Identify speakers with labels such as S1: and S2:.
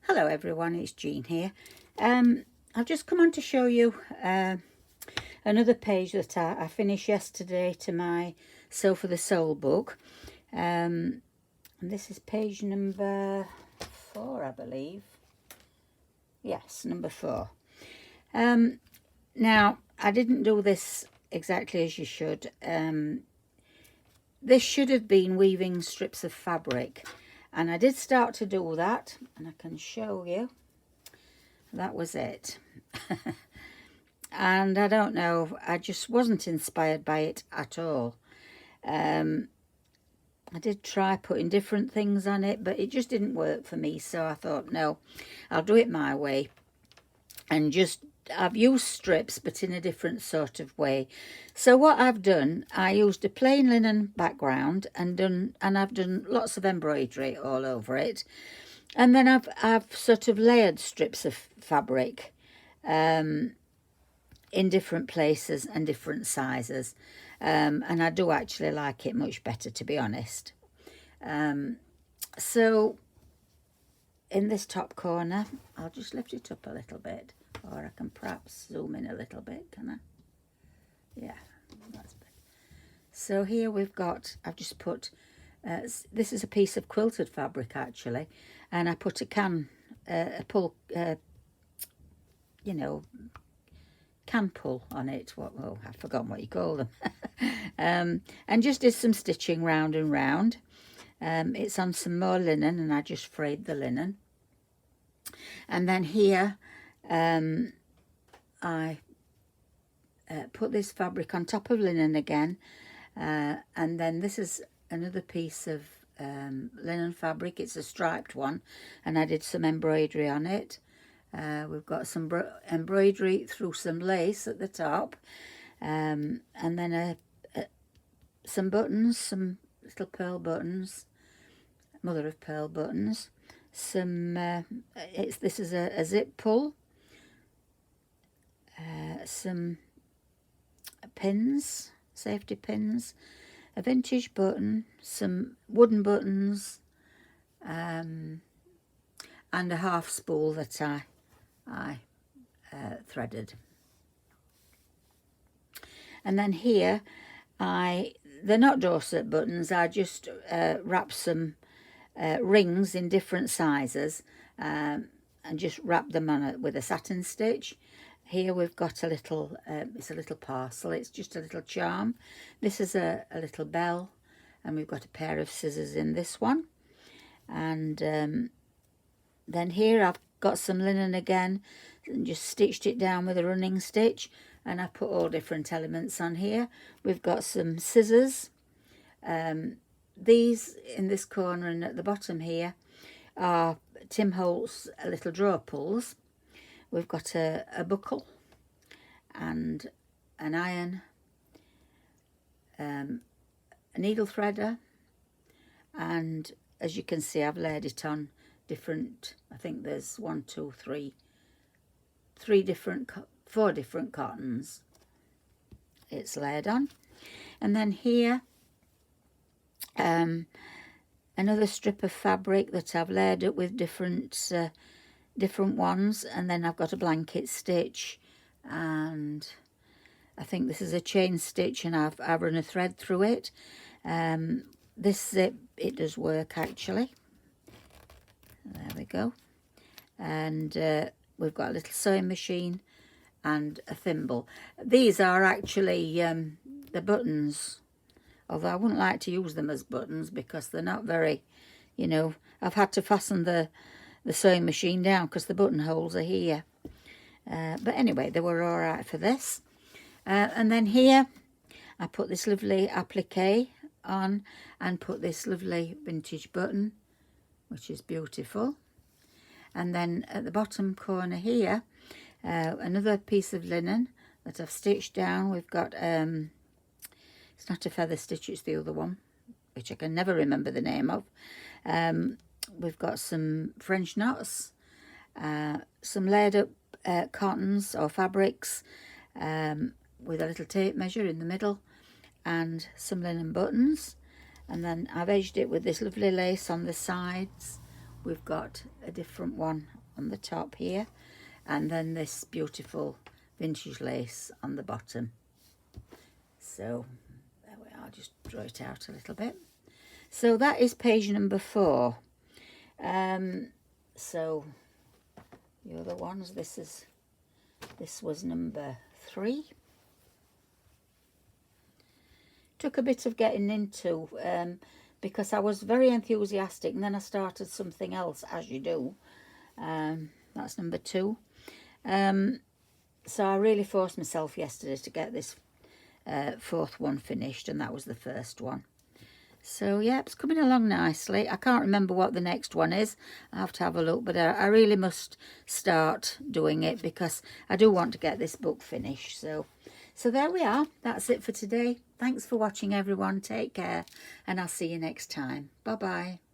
S1: Hello everyone, it's Jean here. I've just come on to show you another page that I finished yesterday to my Sew for the Soul book. And this is page number 4, I believe. Yes, number 4. Now, I didn't do this exactly as you should. This should have been weaving strips of fabric. And I did start to do that, and I can show you. That was it. And I don't know, I just wasn't inspired by it at all. I did try putting different things on it, but it just didn't work for me. So I thought, no, I'll do it my way. And I've used strips, but in a different sort of way. So what I've done, I used a plain linen background and I've done lots of embroidery all over it. And then I've sort of layered strips of fabric in different places and different sizes. And I do actually like it much better, to be honest. So in this top corner, I'll just lift it up a little bit. Or I can perhaps zoom in a little bit, can I? Yeah, that's better. So here I've just put, this is a piece of quilted fabric actually, and I put a can pull on it. I've forgotten what you call them. And just did some stitching round and round. It's on some more linen, and I just frayed the linen. And then here, I put this fabric on top of linen again, and then this is another piece of linen fabric. It's a striped one, and I did some embroidery on it. We've got some embroidery through some lace at the top, and then some buttons, some little pearl buttons, mother of pearl buttons. This is a zip pull. Some pins, safety pins, a vintage button, some wooden buttons, and a half spool that I threaded. And then here, they're not Dorset buttons. I just wrapped some rings in different sizes and just wrapped them on it with a satin stitch. Here we've got a little, it's a little parcel, it's just a little charm. This is a little bell, and we've got a pair of scissors in this one. And then here I've got some linen again, and just stitched it down with a running stitch, and I put all different elements on here. We've got some scissors. These in this corner and at the bottom here are Tim Holt's little drawer pulls. We've got a buckle and an iron, a needle threader, and as you can see, I've laid it on different, I think there's 4 different cottons it's laid on. And then here, another strip of fabric that I've layered up with different ones, and then I've got a blanket stitch, and I think this is a chain stitch, and I've run a thread through it. This zip, it does work actually. There we go. And we've got a little sewing machine and a thimble. These are actually the buttons, although I wouldn't like to use them as buttons because they're not very, I've had to fasten the sewing machine down because the buttonholes are here. But anyway, they were all right for this. And then here, I put this lovely applique on and put this lovely vintage button, which is beautiful. And then at the bottom corner here, another piece of linen that I've stitched down. We've got, it's not a feather stitch, it's the other one, which I can never remember the name of. We've got some French knots, some layered up cottons or fabrics with a little tape measure in the middle, and some linen buttons. And then I've edged it with this lovely lace on the sides we've got a different one on the top here, and then this beautiful vintage lace on the bottom. So there we are, just draw it out a little bit. So that is page number 4. So the other ones, this was number 3. Took a bit of getting into because I was very enthusiastic, and then I started something else, as you do. That's number 2. So I really forced myself yesterday to get this 4th one finished, and that was the first one. So yeah, it's coming along nicely. I can't remember what the next one is. I have to have a look, but I really must start doing it because I do want to get this book finished. So there we are. That's it for today. Thanks for watching, everyone. Take care, and I'll see you next time. Bye-bye.